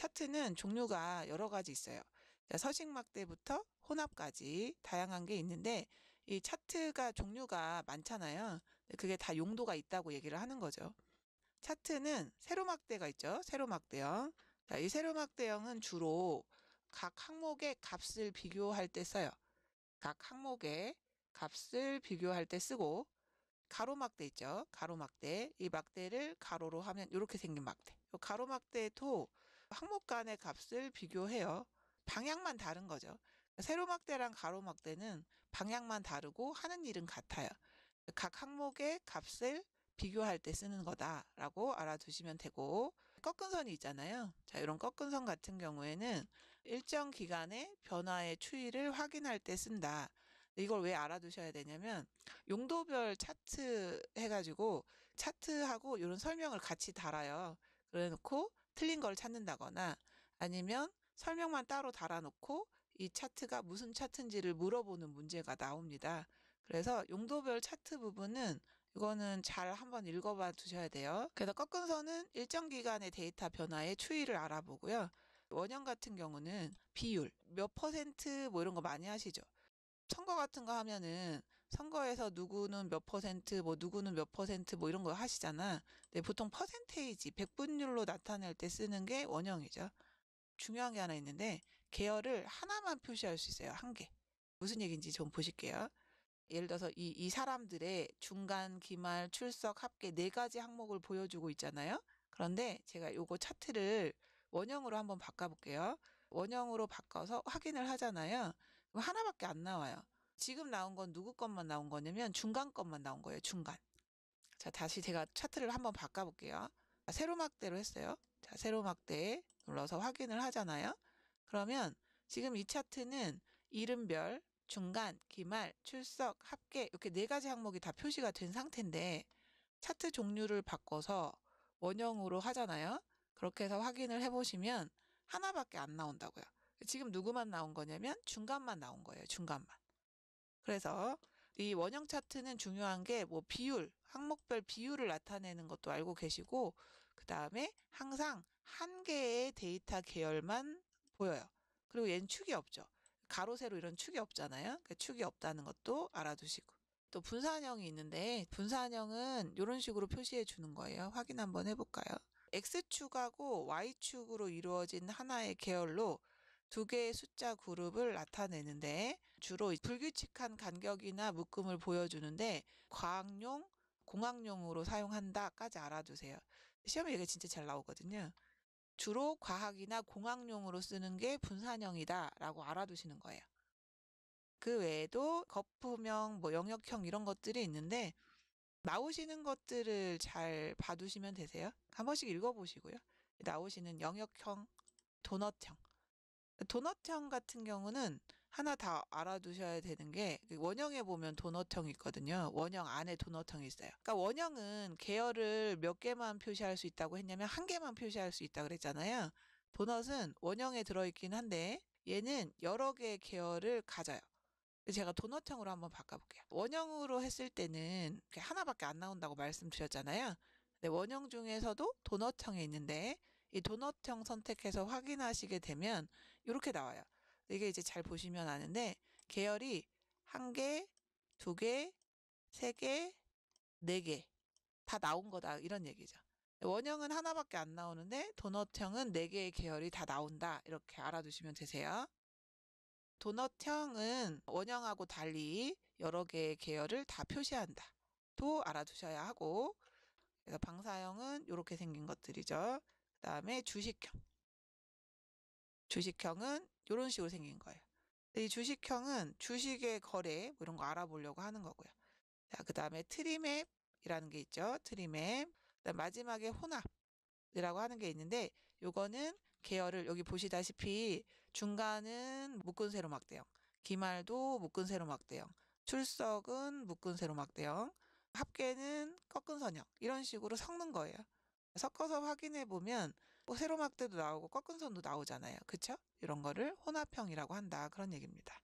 차트는 종류가 여러 가지 있어요. 서식막대부터 혼합까지 다양한 게 있는데 이 차트가 종류가 많잖아요. 그게 다 용도가 있다고 얘기를 하는 거죠. 차트는 세로막대가 있죠. 세로막대형. 자, 이 세로막대형은 주로 각 항목의 값을 비교할 때 써요. 각 항목의 값을 비교할 때 쓰고, 가로막대 있죠. 가로막대. 이 막대를 가로로 하면 이렇게 생긴 막대. 이 가로막대도 항목 간의 값을 비교해요. 방향만 다른 거죠. 세로막대랑 가로막대는 방향만 다르고 하는 일은 같아요. 각 항목의 값을 비교할 때 쓰는 거다라고 알아두시면 되고, 꺾은 선이 있잖아요. 자, 이런 꺾은 선 같은 경우에는 일정 기간의 변화의 추이를 확인할 때 쓴다. 이걸 왜 알아두셔야 되냐면 용도별 차트 해가지고 차트하고 이런 설명을 같이 달아요. 그래놓고 틀린 걸 찾는다거나 아니면 설명만 따로 달아놓고 이 차트가 무슨 차트인지를 물어보는 문제가 나옵니다. 그래서 용도별 차트 부분은 이거는 잘 한번 읽어봐 두셔야 돼요. 그래서 꺾은 선은 일정 기간의 데이터 변화의 추이를 알아보고요. 원형 같은 경우는 비율, 몇 퍼센트 뭐 이런 거 많이 하시죠. 선거 같은 거 하면은 선거에서 누구는 몇 퍼센트, 뭐 누구는 몇 퍼센트 뭐 이런 거 하시잖아. 근데 보통 퍼센테이지, 백분율로 나타낼 때 쓰는 게 원형이죠. 중요한 게 하나 있는데 계열을 하나만 표시할 수 있어요. 한 개. 무슨 얘기인지 좀 보실게요. 예를 들어서 이 사람들의 중간, 기말, 출석, 합계 네 가지 항목을 보여주고 있잖아요. 그런데 제가 요거 차트를 원형으로 한번 바꿔볼게요. 원형으로 바꿔서 확인을 하잖아요. 그럼 하나밖에 안 나와요. 지금 나온 건 누구 것만 나온 거냐면 중간 것만 나온 거예요. 중간. 자, 다시 제가 차트를 한번 바꿔볼게요. 자, 세로막대로 했어요. 자, 세로막대에 눌러서 확인을 하잖아요. 그러면 지금 이 차트는 이름별, 중간, 기말, 출석, 합계 이렇게 네 가지 항목이 다 표시가 된 상태인데 차트 종류를 바꿔서 원형으로 하잖아요. 그렇게 해서 확인을 해보시면 하나밖에 안 나온다고요. 지금 누구만 나온 거냐면 중간만 나온 거예요. 중간만. 그래서 이 원형 차트는 중요한 게 뭐 비율, 항목별 비율을 나타내는 것도 알고 계시고 그 다음에 항상 한 개의 데이터 계열만 보여요. 그리고 얘는 축이 없죠. 가로, 세로 이런 축이 없잖아요. 그러니까 축이 없다는 것도 알아두시고. 또 분산형이 있는데 분산형은 이런 식으로 표시해 주는 거예요. 확인 한번 해볼까요? X축하고 Y축으로 이루어진 하나의 계열로 두 개의 숫자 그룹을 나타내는데 주로 불규칙한 간격이나 묶음을 보여주는데 과학용, 공학용으로 사용한다까지 알아두세요. 시험에 이게 진짜 잘 나오거든요. 주로 과학이나 공학용으로 쓰는 게 분산형이다라고 알아두시는 거예요. 그 외에도 거품형, 뭐 영역형 이런 것들이 있는데 나오시는 것들을 잘 봐두시면 되세요. 한 번씩 읽어보시고요. 나오시는 영역형, 도넛형. 도넛형 같은 경우는 하나 다 알아두셔야 되는 게 원형에 보면 도넛형이 있거든요. 원형 안에 도넛형이 있어요. 그러니까 원형은 계열을 몇 개만 표시할 수 있다고 했냐면 한 개만 표시할 수 있다고 그랬잖아요. 도넛은 원형에 들어있긴 한데 얘는 여러 개의 계열을 가져요. 제가 도넛형으로 한번 바꿔볼게요. 원형으로 했을 때는 하나밖에 안 나온다고 말씀드렸잖아요. 근데 원형 중에서도 도넛형에 있는데 이 도넛형 선택해서 확인하시게 되면 이렇게 나와요. 이게 이제 잘 보시면 아는데 계열이 한 개, 두 개, 세 개, 네 개 다 나온 거다 이런 얘기죠. 원형은 하나밖에 안 나오는데 도넛형은 네 개의 계열이 다 나온다 이렇게 알아두시면 되세요. 도넛형은 원형하고 달리 여러 개의 계열을 다 표시한다. 도 알아두셔야 하고 그래서 방사형은 이렇게 생긴 것들이죠. 그 다음에 주식형. 주식형은 이런 식으로 생긴 거예요. 이 주식형은 주식의 거래 뭐 이런 거 알아보려고 하는 거고요. 자, 그 다음에 트리맵이라는 게 있죠. 트리맵. 그다음 마지막에 혼합이라고 하는 게 있는데 요거는 계열을 여기 보시다시피 중간은 묶은 세로막대형, 기말도 묶은 세로막대형, 출석은 묶은 세로막대형, 합계는 꺾은 선형 이런 식으로 섞는 거예요. 섞어서 확인해 보면 뭐 세로막대도 나오고 꺾은 선도 나오잖아요. 그쵸? 이런 거를 혼합형이라고 한다. 그런 얘기입니다.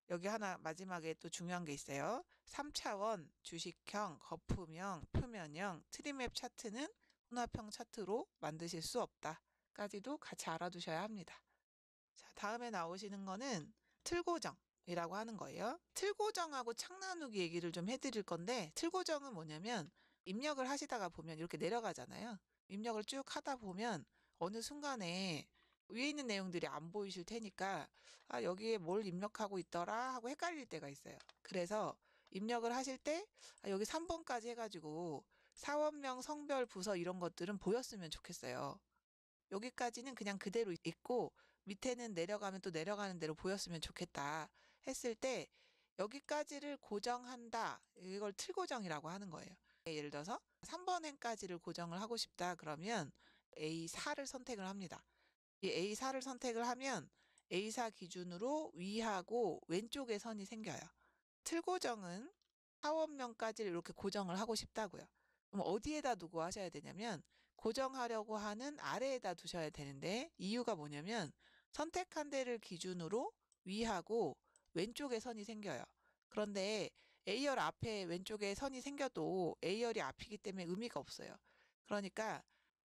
여기 하나 마지막에 또 중요한 게 있어요. 3차원, 주식형, 거품형, 표면형, 트리맵 차트는 혼합형 차트로 만드실 수 없다. 까지도 같이 알아두셔야 합니다. 자, 다음에 나오시는 거는 틀고정이라고 하는 거예요. 틀고정하고 창 나누기 얘기를 좀 해드릴 건데, 틀고정은 뭐냐면 입력을 하시다가 보면 이렇게 내려가잖아요. 입력을 쭉 하다 보면 어느 순간에 위에 있는 내용들이 안 보이실 테니까 아, 여기에 뭘 입력하고 있더라 하고 헷갈릴 때가 있어요. 그래서 입력을 하실 때 아, 여기 3번까지 해가지고 사원명, 성별, 부서 이런 것들은 보였으면 좋겠어요. 여기까지는 그냥 그대로 있고 밑에는 내려가면 또 내려가는 대로 보였으면 좋겠다 했을 때 여기까지를 고정한다. 이걸 틀고정이라고 하는 거예요. 예를 들어서 3번 행까지를 고정을 하고 싶다 그러면 A4를 선택을 합니다. 이 A4를 선택을 하면 A4 기준으로 위하고 왼쪽에 선이 생겨요. 틀고정은 사원명까지를 이렇게 고정을 하고 싶다고요. 그럼 어디에다 두고 하셔야 되냐면 고정하려고 하는 아래에다 두셔야 되는데 이유가 뭐냐면 선택한 데를 기준으로 위하고 왼쪽에 선이 생겨요. 그런데 A열 앞에 왼쪽에 선이 생겨도 A열이 앞이기 때문에 의미가 없어요. 그러니까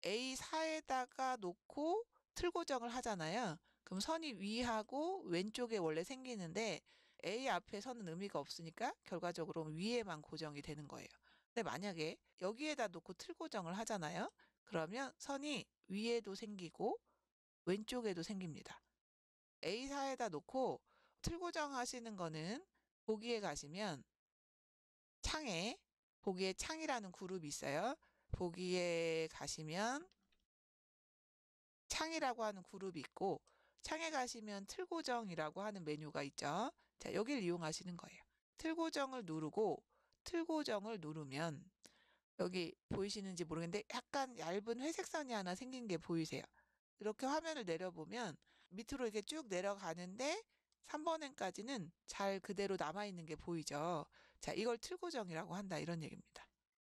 A4에다가 놓고 틀 고정을 하잖아요. 그럼 선이 위하고 왼쪽에 원래 생기는데 A 앞에 선은 의미가 없으니까 결과적으로 위에만 고정이 되는 거예요. 근데 만약에 여기에다 놓고 틀 고정을 하잖아요. 그러면 선이 위에도 생기고 왼쪽에도 생깁니다. A4에다 놓고 틀 고정하시는 거는 보기에 가시면 창에 보기에 창이라는 그룹이 있어요. 보기에 가시면 창이라고 하는 그룹이 있고 창에 가시면 틀고정이라고 하는 메뉴가 있죠. 자, 여기를 이용하시는 거예요. 틀고정을 누르고 틀고정을 누르면 여기 보이시는지 모르겠는데 약간 얇은 회색 선이 하나 생긴 게 보이세요? 이렇게 화면을 내려보면 밑으로 이렇게 쭉 내려가는데 3번행까지는 잘 그대로 남아있는 게 보이죠. 자, 이걸 틀고정이라고 한다 이런 얘기입니다.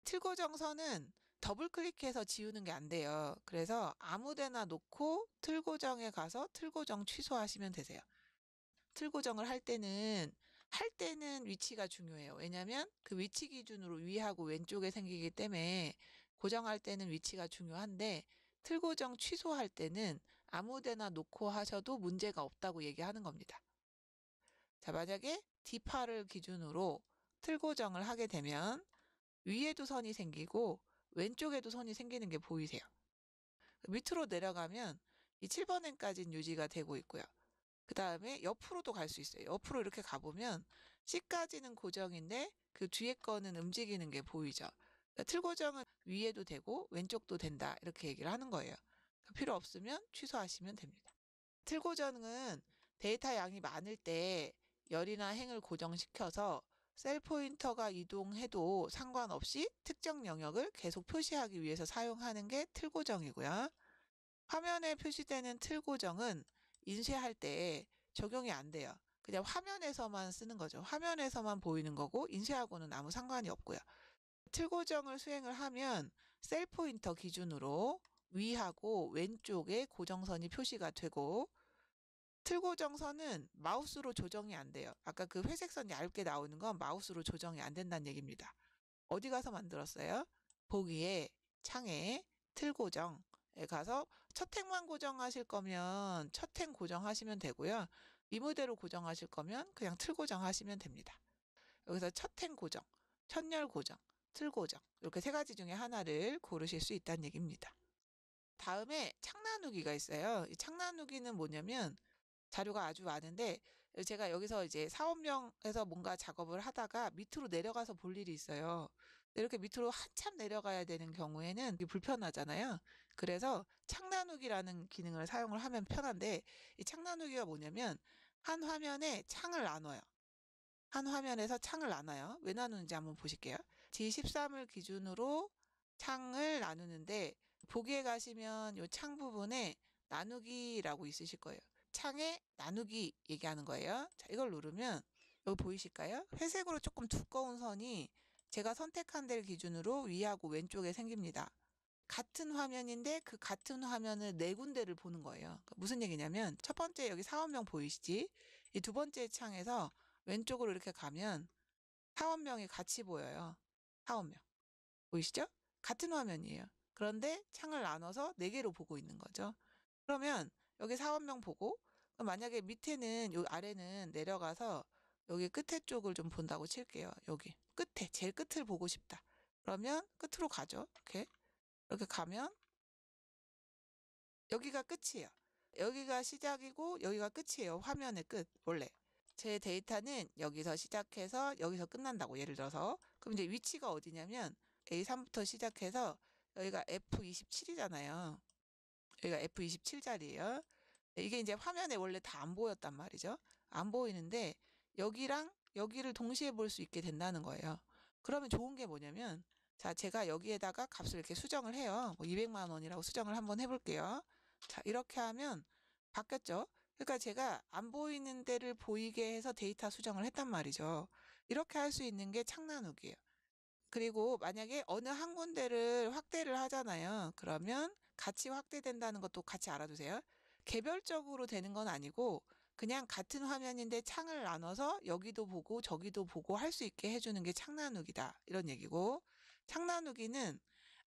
틀고정선은 더블 클릭해서 지우는 게 안 돼요. 그래서 아무 데나 놓고 틀고정에 가서 틀고정 취소하시면 되세요. 틀고정을 할 때는 위치가 중요해요. 왜냐하면 그 위치 기준으로 위하고 왼쪽에 생기기 때문에 고정할 때는 위치가 중요한데 틀고정 취소할 때는 아무 데나 놓고 하셔도 문제가 없다고 얘기하는 겁니다. 자, 만약에 D8을 기준으로 틀고정을 하게 되면 위에도 선이 생기고 왼쪽에도 선이 생기는 게 보이세요. 밑으로 내려가면 이 7번행까지는 유지가 되고 있고요. 그 다음에 옆으로도 갈 수 있어요. 옆으로 이렇게 가보면 C까지는 고정인데 그 뒤에 거는 움직이는 게 보이죠. 그러니까 틀 고정은 위에도 되고 왼쪽도 된다 이렇게 얘기를 하는 거예요. 필요 없으면 취소하시면 됩니다. 틀 고정은 데이터 양이 많을 때 열이나 행을 고정시켜서 셀 포인터가 이동해도 상관없이 특정 영역을 계속 표시하기 위해서 사용하는 게 틀 고정이고요. 화면에 표시되는 틀 고정은 인쇄할 때 적용이 안 돼요. 그냥 화면에서만 쓰는 거죠. 화면에서만 보이는 거고 인쇄하고는 아무 상관이 없고요. 틀 고정을 수행을 하면 셀 포인터 기준으로 위하고 왼쪽에 고정선이 표시가 되고 틀 고정선은 마우스로 조정이 안 돼요. 아까 그 회색 선 얇게 나오는 건 마우스로 조정이 안 된다는 얘기입니다. 어디 가서 만들었어요? 보기에 창에 틀 고정에 가서 첫 행만 고정하실 거면 첫 행 고정하시면 되고요. 이모대로 고정하실 거면 그냥 틀 고정하시면 됩니다. 여기서 첫 행 고정, 첫열 고정, 틀 고정 이렇게 세 가지 중에 하나를 고르실 수 있다는 얘기입니다. 다음에 창 나누기가 있어요. 이 창 나누기는 뭐냐면 자료가 아주 많은데 제가 여기서 이제 사원명에서 뭔가 작업을 하다가 밑으로 내려가서 볼 일이 있어요. 이렇게 밑으로 한참 내려가야 되는 경우에는 이게 불편하잖아요. 그래서 창 나누기라는 기능을 사용을 하면 편한데 이 창 나누기가 뭐냐면 한 화면에 창을 나눠요. 한 화면에서 창을 나눠요. 왜 나누는지 한번 보실게요. G13을 기준으로 창을 나누는데 보기에 가시면 이 창 부분에 나누기라고 있으실 거예요. 창에 나누기 얘기하는 거예요. 자, 이걸 누르면 여기 보이실까요? 회색으로 조금 두꺼운 선이 제가 선택한 데를 기준으로 위하고 왼쪽에 생깁니다. 같은 화면인데 그 같은 화면을 네 군데를 보는 거예요. 그러니까 무슨 얘기냐면 첫 번째 여기 사원명 보이시지? 이 두 번째 창에서 왼쪽으로 이렇게 가면 사원명이 같이 보여요. 사원명. 보이시죠? 같은 화면이에요. 그런데 창을 나눠서 네 개로 보고 있는 거죠. 그러면 여기 사원명 보고, 그럼 만약에 밑에는 요 아래는 내려가서 여기 끝에 쪽을 좀 본다고 칠게요. 여기 끝에 제일 끝을 보고 싶다. 그러면 끝으로 가죠. 이렇게 가면 여기가 끝이에요. 여기가 시작이고 여기가 끝이에요. 화면의 끝. 원래 제 데이터는 여기서 시작해서 여기서 끝난다고, 예를 들어서. 그럼 이제 위치가 어디냐면 A3부터 시작해서 여기가 F27이잖아요. 여기가 F27 자리예요. 이게 이제 화면에 원래 다 안 보였단 말이죠. 안 보이는데 여기랑 여기를 동시에 볼 수 있게 된다는 거예요. 그러면 좋은 게 뭐냐면, 자, 제가 여기에다가 값을 이렇게 수정을 해요. 뭐 200만 원이라고 수정을 한번 해볼게요. 자, 이렇게 하면 바뀌었죠. 그러니까 제가 안 보이는 데를 보이게 해서 데이터 수정을 했단 말이죠. 이렇게 할 수 있는 게 창 나누기예요. 그리고 만약에 어느 한 군데를 확대를 하잖아요. 그러면 같이 확대된다는 것도 같이 알아두세요. 개별적으로 되는 건 아니고 그냥 같은 화면인데 창을 나눠서 여기도 보고 저기도 보고 할 수 있게 해주는 게 창 나누기다, 이런 얘기고, 창 나누기는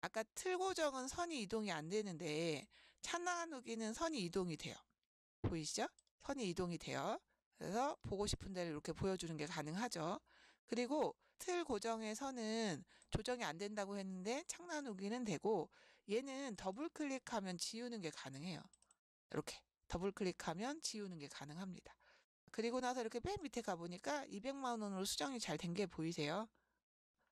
아까 틀 고정은 선이 이동이 안 되는데 창 나누기는 선이 이동이 돼요. 보이시죠? 선이 이동이 돼요. 그래서 보고 싶은 데를 이렇게 보여주는 게 가능하죠. 그리고 틀 고정의 선은 조정이 안 된다고 했는데 창 나누기는 되고, 얘는 더블 클릭하면 지우는 게 가능해요. 이렇게 더블 클릭하면 지우는 게 가능합니다. 그리고 나서 이렇게 맨 밑에 가보니까 200만 원으로 수정이 잘 된 게 보이세요?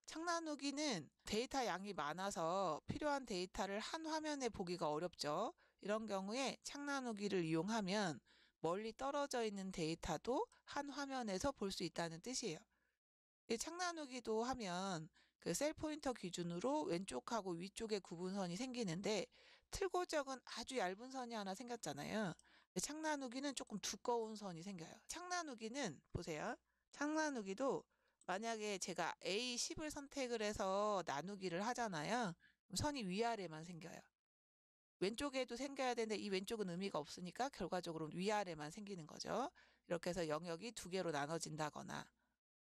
창 나누기는 데이터 양이 많아서 필요한 데이터를 한 화면에 보기가 어렵죠. 이런 경우에 창 나누기를 이용하면 멀리 떨어져 있는 데이터도 한 화면에서 볼 수 있다는 뜻이에요. 이 창 나누기도 하면 그 셀 포인터 기준으로 왼쪽하고 위쪽에 구분선이 생기는데, 틀 고정은 아주 얇은 선이 하나 생겼잖아요. 창 나누기는 조금 두꺼운 선이 생겨요. 창 나누기는 보세요. 창 나누기도 만약에 제가 A10을 선택을 해서 나누기를 하잖아요. 그럼 선이 위아래만 생겨요. 왼쪽에도 생겨야 되는데 이 왼쪽은 의미가 없으니까 결과적으로 위아래만 생기는 거죠. 이렇게 해서 영역이 두 개로 나눠진다거나,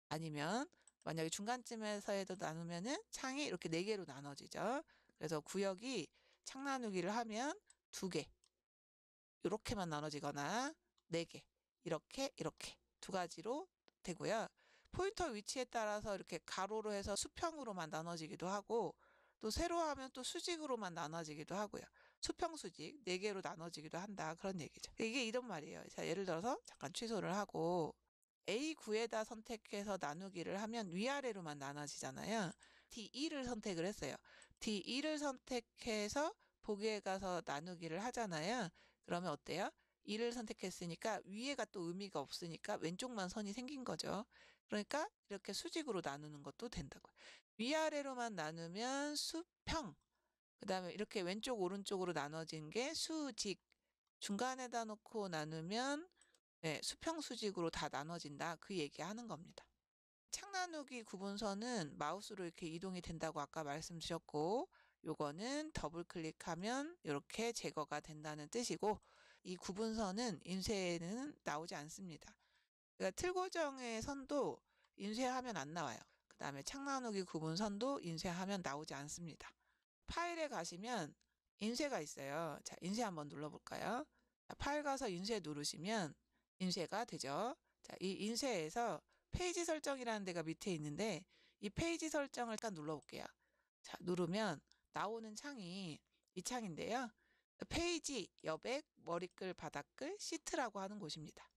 아니면 만약에 중간쯤에서 해도 나누면은 창이 이렇게 네 개로 나눠지죠. 그래서 구역이 창 나누기를 하면 두 개, 이렇게만 나눠지거나 네 개, 이렇게 두 가지로 되고요. 포인터 위치에 따라서 이렇게 가로로 해서 수평으로만 나눠지기도 하고, 또 세로 하면 또 수직으로만 나눠지기도 하고요. 수평, 수직 네 개로 나눠지기도 한다, 그런 얘기죠. 이게 이런 말이에요. 자, 예를 들어서 잠깐 취소를 하고 A9에다 선택해서 나누기를 하면 위아래로만 나눠지잖아요. D2를 선택을 했어요. D2를 선택해서 보기에 가서 나누기를 하잖아요. 그러면 어때요? 2를 선택했으니까 위에가 또 의미가 없으니까 왼쪽만 선이 생긴 거죠. 그러니까 이렇게 수직으로 나누는 것도 된다고요. 위아래로만 나누면 수평, 그 다음에 이렇게 왼쪽 오른쪽으로 나눠진 게 수직, 중간에다 놓고 나누면 네, 수평 수직으로 다 나눠진다, 그 얘기하는 겁니다. 창 나누기 구분선은 마우스로 이렇게 이동이 된다고 아까 말씀드렸고, 요거는 더블 클릭하면 이렇게 제거가 된다는 뜻이고, 이 구분선은 인쇄에는 나오지 않습니다. 그러니까 틀 고정의 선도 인쇄하면 안 나와요. 그 다음에 창 나누기 구분선도 인쇄하면 나오지 않습니다. 파일에 가시면 인쇄가 있어요. 자, 인쇄 한번 눌러볼까요? 자, 파일 가서 인쇄 누르시면 인쇄가 되죠. 자, 이 인쇄에서 페이지 설정이라는 데가 밑에 있는데, 이 페이지 설정을 일단 눌러볼게요. 자, 누르면 나오는 창이 이 창인데요. 페이지, 여백, 머리글, 바닥글, 시트라고 하는 곳입니다.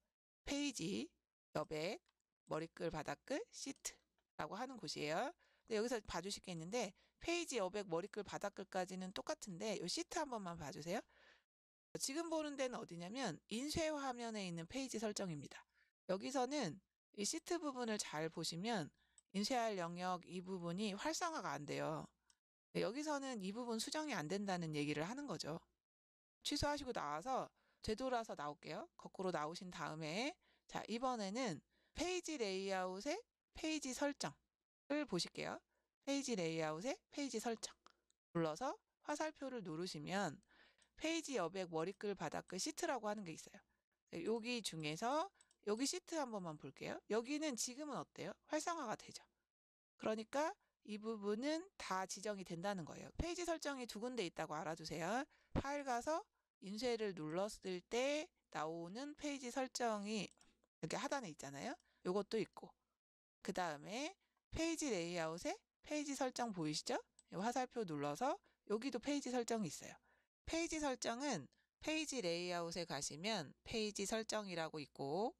페이지, 여백, 머리글, 바닥글, 시트라고 하는 곳이에요. 근데 여기서 봐주실 게 있는데, 페이지, 여백, 머리글, 바닥글까지는 똑같은데 이 시트 한 번만 봐주세요. 지금 보는 데는 어디냐면 인쇄 화면에 있는 페이지 설정입니다. 여기서는 이 시트 부분을 잘 보시면 인쇄할 영역 이 부분이 활성화가 안 돼요. 여기서는 이 부분 수정이 안 된다는 얘기를 하는 거죠. 취소하시고 나와서 되돌아서 나올게요. 거꾸로 나오신 다음에, 자, 이번에는 페이지 레이아웃의 페이지 설정을 보실게요. 페이지 레이아웃의 페이지 설정 눌러서 화살표를 누르시면 페이지 여백, 머리글, 바닥글, 시트라고 하는 게 있어요. 여기 중에서 여기 시트 한 번만 볼게요. 여기는 지금은 어때요? 활성화가 되죠. 그러니까 이 부분은 다 지정이 된다는 거예요. 페이지 설정이 두 군데 있다고 알아두세요. 파일 가서 인쇄를 눌렀을 때 나오는 페이지 설정이 이렇게 하단에 있잖아요. 요것도 있고, 그 다음에 페이지 레이아웃에 페이지 설정 보이시죠? 화살표 눌러서 여기도 페이지 설정이 있어요. 페이지 설정은 페이지 레이아웃에 가시면 페이지 설정이라고 있고,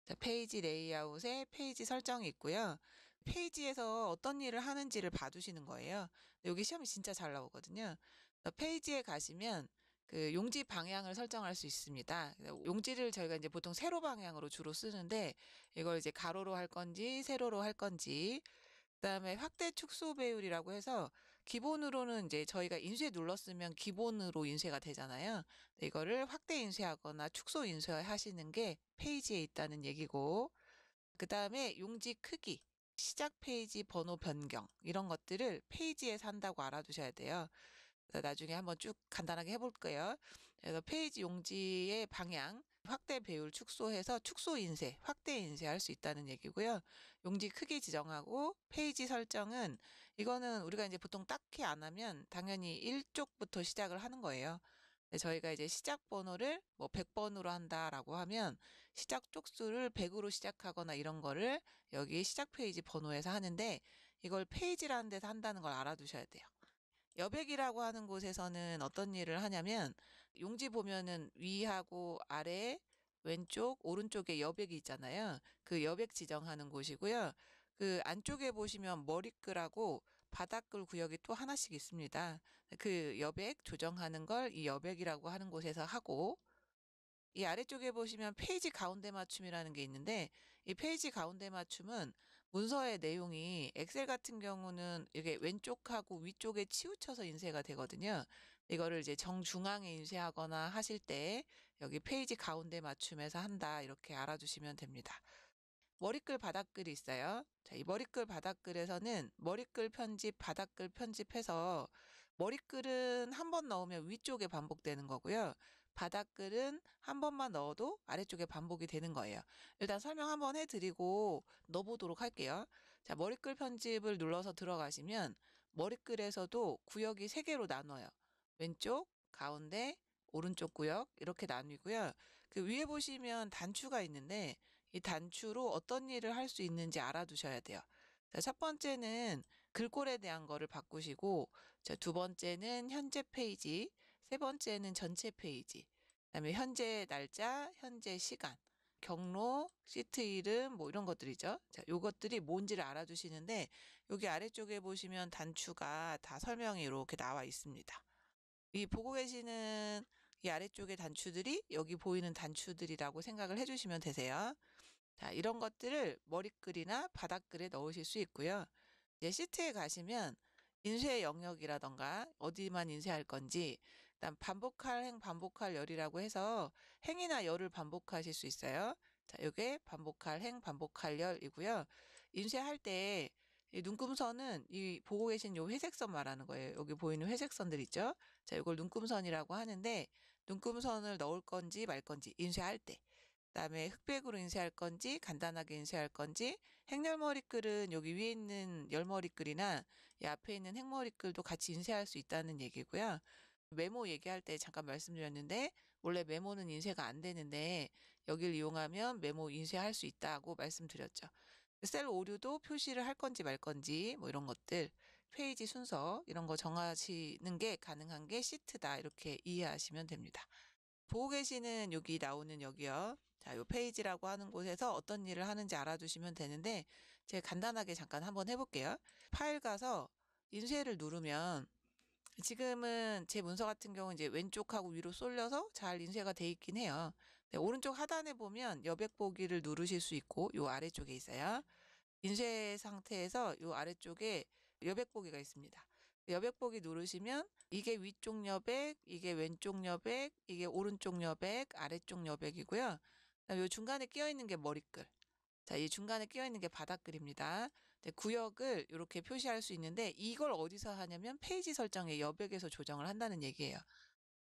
자, 페이지 레이아웃에 페이지 설정이 있고요. 페이지에서 어떤 일을 하는지를 봐두시는 거예요. 여기 시험이 진짜 잘 나오거든요. 페이지에 가시면 그 용지 방향을 설정할 수 있습니다. 용지를 저희가 이제 보통 세로 방향으로 주로 쓰는데 이걸 이제 가로로 할 건지 세로로 할 건지, 그다음에 확대 축소 배율이라고 해서 기본으로는 이제 저희가 인쇄 눌렀으면 기본으로 인쇄가 되잖아요. 이거를 확대 인쇄하거나 축소 인쇄하시는 게 페이지에 있다는 얘기고, 그다음에 용지 크기, 시작 페이지 번호 변경 이런 것들을 페이지에서 한다고 알아두셔야 돼요. 나중에 한번 쭉 간단하게 해볼게요. 그래서 페이지 용지의 방향, 확대 배율 축소해서 축소 인쇄, 확대 인쇄할 수 있다는 얘기고요. 용지 크기 지정하고 페이지 설정은 이거는 우리가 이제 보통 딱히 안 하면 당연히 1쪽부터 시작을 하는 거예요. 저희가 이제 시작 번호를 뭐 100번으로 한다라고 하면 시작 쪽수를 100으로 시작하거나 이런 거를 여기 시작 페이지 번호에서 하는데, 이걸 페이지라는 데서 한다는 걸 알아두셔야 돼요. 여백이라고 하는 곳에서는 어떤 일을 하냐면 용지 보면은 위하고 아래, 왼쪽, 오른쪽에 여백이 있잖아요. 그 여백 지정하는 곳이고요. 그 안쪽에 보시면 머리글하고 바닥글 구역이 또 하나씩 있습니다. 그 여백 조정하는 걸 이 여백이라고 하는 곳에서 하고, 이 아래쪽에 보시면 페이지 가운데 맞춤이라는 게 있는데, 이 페이지 가운데 맞춤은 문서의 내용이 엑셀 같은 경우는 이게 왼쪽하고 위쪽에 치우쳐서 인쇄가 되거든요. 이거를 이제 정중앙에 인쇄하거나 하실 때 여기 페이지 가운데 맞춤에서 한다, 이렇게 알아두시면 됩니다. 머리글 바닥글이 있어요. 자, 이 머리글 바닥글에서는 머리글 편집, 바닥글 편집해서 머리글은 한 번 넣으면 위쪽에 반복되는 거고요. 바닥글은 한 번만 넣어도 아래쪽에 반복이 되는 거예요. 일단 설명 한번 해드리고 넣어보도록 할게요. 자, 머리글 편집을 눌러서 들어가시면 머리글에서도 구역이 3개로 나눠요. 왼쪽, 가운데, 오른쪽 구역 이렇게 나뉘고요. 그 위에 보시면 단추가 있는데 이 단추로 어떤 일을 할 수 있는지 알아두셔야 돼요. 자, 첫 번째는 글꼴에 대한 거를 바꾸시고, 자, 두 번째는 현재 페이지, 세 번째는 전체 페이지, 그다음에 현재 날짜, 현재 시간, 경로, 시트 이름 뭐 이런 것들이죠. 자, 요것들이 뭔지를 알아두시는데 여기 아래쪽에 보시면 단추가 다 설명이 이렇게 나와 있습니다. 이 보고 계시는 이 아래쪽의 단추들이 여기 보이는 단추들이라고 생각을 해주시면 되세요. 자, 이런 것들을 머리글이나 바닥글에 넣으실 수 있고요. 이제 시트에 가시면 인쇄 영역이라던가 어디만 인쇄할 건지, 그다음 반복할 행, 반복할 열이라고 해서 행이나 열을 반복하실 수 있어요. 자, 이게 반복할 행, 반복할 열이고요. 인쇄할 때 이 눈금선은 이 보고 계신 요 회색선 말하는 거예요. 여기 보이는 회색선들 있죠? 자, 이걸 눈금선이라고 하는데 눈금선을 넣을 건지 말 건지 인쇄할 때, 그다음에 흑백으로 인쇄할 건지 간단하게 인쇄할 건지, 행렬머리글은 여기 위에 있는 열머리글이나 이 앞에 있는 행머리글도 같이 인쇄할 수 있다는 얘기고요. 메모 얘기할 때 잠깐 말씀드렸는데 원래 메모는 인쇄가 안 되는데 여기를 이용하면 메모 인쇄할 수 있다고 말씀드렸죠. 셀 오류도 표시를 할 건지 말 건지 뭐 이런 것들, 페이지 순서 이런 거 정하시는 게 가능한 게 시트다, 이렇게 이해하시면 됩니다. 보고 계시는 여기 나오는 여기요. 자, 요 페이지라고 하는 곳에서 어떤 일을 하는지 알아두시면 되는데 제가 간단하게 잠깐 한번 해볼게요. 파일 가서 인쇄를 누르면 지금은 제 문서 같은 경우 이제 왼쪽하고 위로 쏠려서 잘 인쇄가 돼 있긴 해요. 네, 오른쪽 하단에 보면 여백 보기를 누르실 수 있고 요 아래쪽에 있어요. 인쇄 상태에서 요 아래쪽에 여백 보기가 있습니다. 여백 보기 누르시면 이게 위쪽 여백, 이게 왼쪽 여백, 이게 오른쪽 여백, 아래쪽 여백이고요. 그다음에 요 중간에 끼어 있는 게 머리글. 자, 이 중간에 끼어 있는 게 바닥글입니다. 네, 구역을 이렇게 표시할 수 있는데 이걸 어디서 하냐면 페이지 설정의 여백에서 조정을 한다는 얘기예요.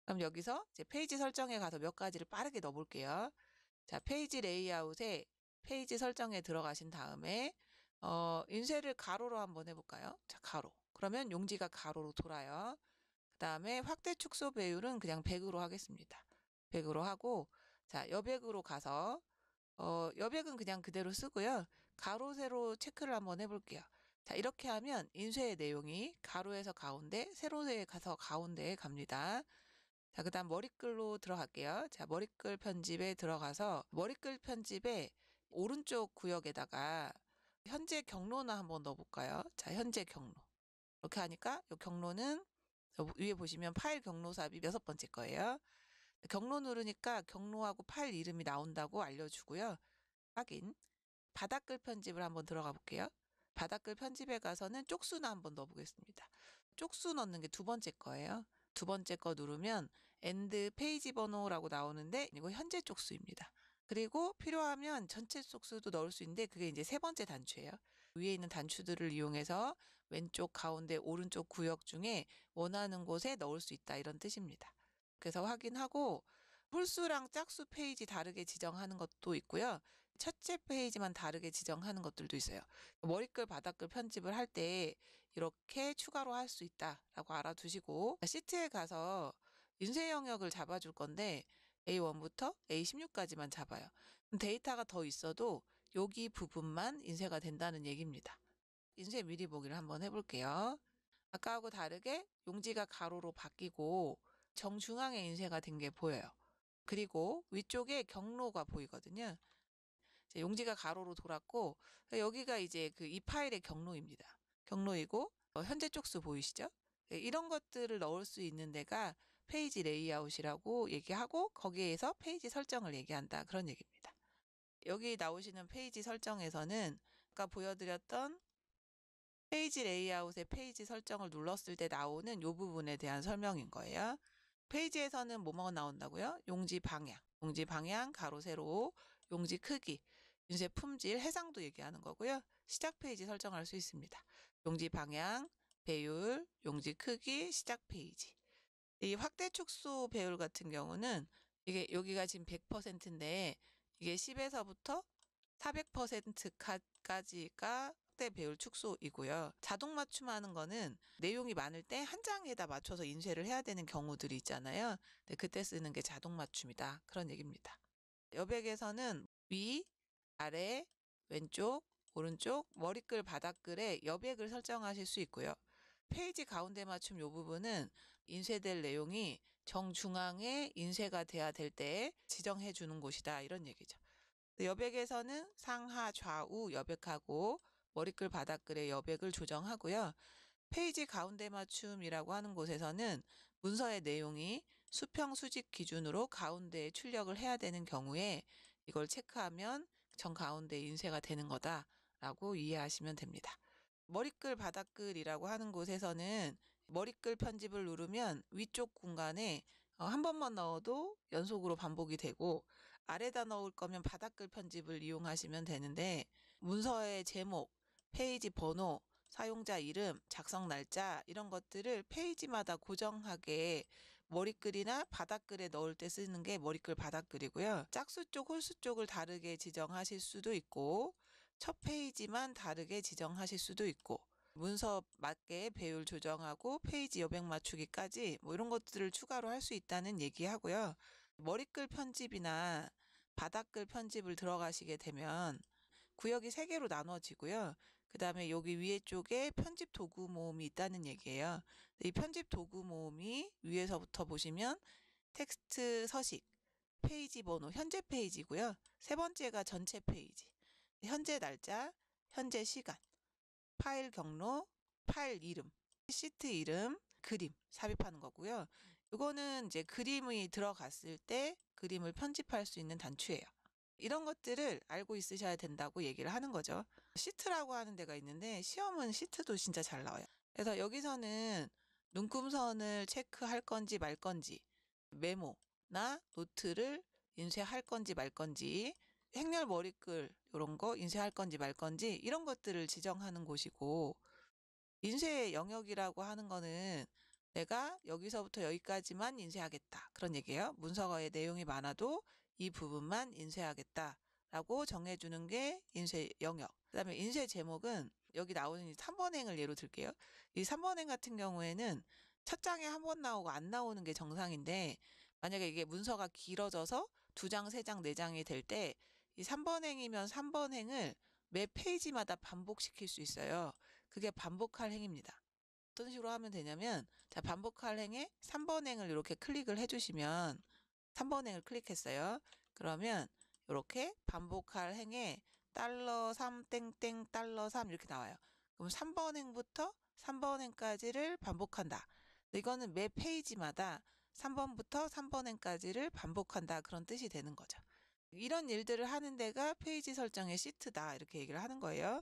그럼 여기서 이제 페이지 설정에 가서 몇 가지를 빠르게 넣어볼게요. 자, 페이지 레이아웃에 페이지 설정에 들어가신 다음에 인쇄를 가로로 한번 해볼까요? 자, 가로. 그러면 용지가 가로로 돌아요. 그다음에 확대 축소 배율은 그냥 100으로 하겠습니다. 100으로 하고, 자, 여백으로 가서 여백은 그냥 그대로 쓰고요. 가로, 세로 체크를 한번 해볼게요. 자, 이렇게 하면 인쇄의 내용이 가로에서 가운데, 세로에 가서 가운데에 갑니다. 자, 그다음 머리글로 들어갈게요. 자, 머리글 편집에 들어가서 머리글 편집에 오른쪽 구역에다가 현재 경로나 한번 넣어볼까요? 자, 현재 경로. 이렇게 하니까 이 경로는 위에 보시면 파일 경로삽이 6번째 거예요. 경로 누르니까 경로하고 파일 이름이 나온다고 알려주고요. 확인. 바닥글 편집을 한번 들어가 볼게요. 바닥글 편집에 가서는 쪽수나 한번 넣어보겠습니다. 쪽수 넣는 게 2번째 거예요. 2번째 거 누르면 엔드 페이지 번호라고 나오는데 이거 현재 쪽수입니다. 그리고 필요하면 전체 쪽수도 넣을 수 있는데 그게 이제 3번째 단추예요. 위에 있는 단추들을 이용해서 왼쪽, 가운데, 오른쪽 구역 중에 원하는 곳에 넣을 수 있다 이런 뜻입니다. 그래서 확인하고 홀수랑 짝수 페이지 다르게 지정하는 것도 있고요. 첫째 페이지만 다르게 지정하는 것들도 있어요. 머리글, 바닥글 편집을 할 때 이렇게 추가로 할 수 있다라고 알아두시고 시트에 가서 인쇄 영역을 잡아줄 건데 A1부터 A16까지만 잡아요. 데이터가 더 있어도 여기 부분만 인쇄가 된다는 얘기입니다. 인쇄 미리 보기를 한번 해볼게요. 아까하고 다르게 용지가 가로로 바뀌고 정중앙에 인쇄가 된 게 보여요. 그리고 위쪽에 경로가 보이거든요. 용지가 가로로 돌았고 여기가 이제 그 이 파일의 경로입니다. 경로이고 현재 쪽수 보이시죠? 이런 것들을 넣을 수 있는 데가 페이지 레이아웃이라고 얘기하고 거기에서 페이지 설정을 얘기한다 그런 얘기입니다. 여기 나오시는 페이지 설정에서는 아까 보여드렸던 페이지 레이아웃의 페이지 설정을 눌렀을 때 나오는 이 부분에 대한 설명인 거예요. 페이지에서는 뭐뭐가 나온다고요? 용지 방향, 가로, 세로, 용지 크기, 인쇄 품질, 해상도 얘기하는 거고요. 시작 페이지 설정할 수 있습니다. 용지 방향, 배율, 용지 크기, 시작 페이지. 이 확대 축소 배율 같은 경우는 이게 여기가 지금 100%인데 이게 10에서부터 400%까지가 확대 배율 축소이고요. 자동 맞춤하는 거는 내용이 많을 때 한 장에다 맞춰서 인쇄를 해야 되는 경우들이 있잖아요. 네, 그때 쓰는 게 자동 맞춤이다. 그런 얘기입니다. 여백에서는 위, 아래, 왼쪽, 오른쪽, 머리글, 바닥글에 여백을 설정하실 수 있고요. 페이지 가운데 맞춤 이 부분은 인쇄될 내용이 정중앙에 인쇄가 돼야 될 때 지정해 주는 곳이다. 이런 얘기죠. 여백에서는 상하 좌우 여백하고 머리글 바닥글의 여백을 조정하고요. 페이지 가운데 맞춤이라고 하는 곳에서는 문서의 내용이 수평 수직 기준으로 가운데에 출력을 해야 되는 경우에 이걸 체크하면 정가운데 인쇄가 되는 거다라고 이해하시면 됩니다. 머리글 바닥글이라고 하는 곳에서는 머리글 편집을 누르면 위쪽 공간에 한 번만 넣어도 연속으로 반복이 되고 아래다 넣을 거면 바닥글 편집을 이용하시면 되는데 문서의 제목, 페이지 번호, 사용자 이름, 작성 날짜 이런 것들을 페이지마다 고정하게 머리글이나 바닥글에 넣을 때 쓰는 게 머리글 바닥글이고요. 짝수 쪽, 홀수 쪽을 다르게 지정하실 수도 있고 첫 페이지만 다르게 지정하실 수도 있고 문서 맞게 배율 조정하고 페이지 여백 맞추기까지 뭐 이런 것들을 추가로 할 수 있다는 얘기하고요. 머리글 편집이나 바닥글 편집을 들어가시게 되면 구역이 3개로 나눠지고요. 그 다음에 여기 위에 쪽에 편집 도구 모음이 있다는 얘기예요. 이 편집 도구 모음이 위에서부터 보시면 텍스트 서식, 페이지 번호, 현재 페이지고요. 3번째가 전체 페이지, 현재 날짜, 현재 시간, 파일 경로, 파일 이름, 시트 이름, 그림 삽입하는 거고요. 이거는 이제 그림이 들어갔을 때 그림을 편집할 수 있는 단추예요. 이런 것들을 알고 있으셔야 된다고 얘기를 하는 거죠. 시트라고 하는 데가 있는데 시험은 시트도 진짜 잘 나와요. 그래서 여기서는 눈금선을 체크할 건지 말 건지, 메모나 노트를 인쇄할 건지 말 건지, 행렬 머리글 이런 거 인쇄할 건지 말 건지 이런 것들을 지정하는 곳이고, 인쇄 영역이라고 하는 거는 내가 여기서부터 여기까지만 인쇄하겠다 그런 얘기예요. 문서의 내용이 많아도 이 부분만 인쇄하겠다라고 정해주는 게 인쇄 영역. 그다음에 인쇄 제목은 여기 나오는 3번행을 예로 들게요. 이 3번행 같은 경우에는 첫 장에 한 번 나오고 안 나오는 게 정상인데 만약에 이게 문서가 길어져서 2장, 3장, 4장이 될 때 이 3번 행이면 3번 행을 매 페이지마다 반복시킬 수 있어요. 그게 반복할 행입니다. 어떤 식으로 하면 되냐면 자, 반복할 행에 3번 행을 이렇게 클릭을 해주시면 3번 행을 클릭했어요. 그러면 이렇게 반복할 행에 $3 땡땡 $3 이렇게 나와요. 그럼 3번 행부터 3번 행까지를 반복한다. 이거는 매 페이지마다 3번부터 3번 행까지를 반복한다. 그런 뜻이 되는 거죠. 이런 일들을 하는 데가 페이지 설정의 시트다. 이렇게 얘기를 하는 거예요.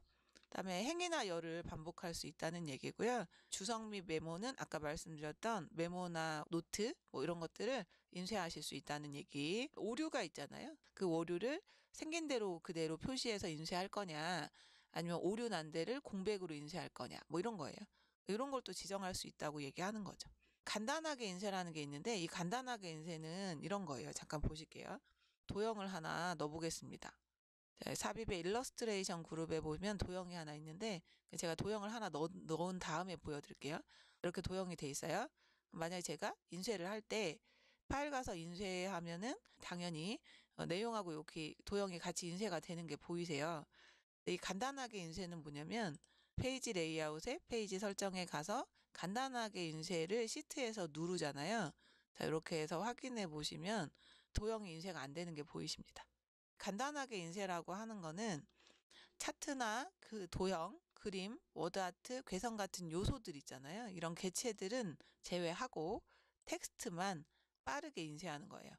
그다음에 행이나 열을 반복할 수 있다는 얘기고요. 주석 및 메모는 아까 말씀드렸던 메모나 노트 뭐 이런 것들을 인쇄하실 수 있다는 얘기. 오류가 있잖아요. 그 오류를 생긴 대로 그대로 표시해서 인쇄할 거냐 아니면 오류 난 데를 공백으로 인쇄할 거냐 뭐 이런 거예요. 이런 걸 또 지정할 수 있다고 얘기하는 거죠. 간단하게 인쇄라는 게 있는데 이 간단하게 인쇄는 이런 거예요. 잠깐 보실게요. 도형을 하나 넣어보겠습니다. 삽입의 일러스트레이션 그룹에 보면 도형이 하나 있는데 제가 도형을 하나 넣은 다음에 보여드릴게요. 이렇게 도형이 돼 있어요. 만약에 제가 인쇄를 할 때 파일 가서 인쇄하면은 당연히 내용하고 이렇게 도형이 같이 인쇄가 되는 게 보이세요. 이 간단하게 인쇄는 뭐냐면 페이지 레이아웃에 페이지 설정에 가서 간단하게 인쇄를 시트에서 누르잖아요. 자, 이렇게 해서 확인해 보시면 도형이 인쇄가 안 되는 게 보이십니다. 간단하게 인쇄라고 하는 거는 차트나 그 도형, 그림, 워드아트, 괴성 같은 요소들 있잖아요. 이런 개체들은 제외하고 텍스트만 빠르게 인쇄하는 거예요.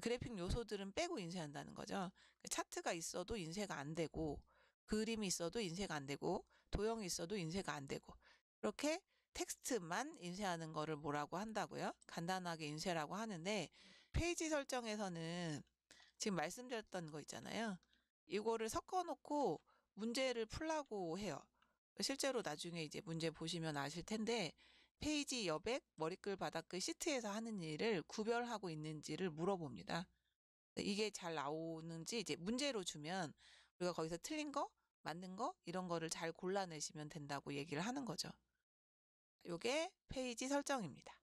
그래픽 요소들은 빼고 인쇄한다는 거죠. 차트가 있어도 인쇄가 안 되고 그림이 있어도 인쇄가 안 되고 도형이 있어도 인쇄가 안 되고 이렇게 텍스트만 인쇄하는 거를 뭐라고 한다고요? 간단하게 인쇄라고 하는데 페이지 설정에서는 지금 말씀드렸던 거 있잖아요. 이거를 섞어 놓고 문제를 풀라고 해요. 실제로 나중에 이제 문제 보시면 아실 텐데 페이지 여백, 머리글, 바닥글, 시트에서 하는 일을 구별하고 있는지를 물어봅니다. 이게 잘 나오는지 이제 문제로 주면 우리가 거기서 틀린 거, 맞는 거 이런 거를 잘 골라내시면 된다고 얘기를 하는 거죠. 요게 페이지 설정입니다.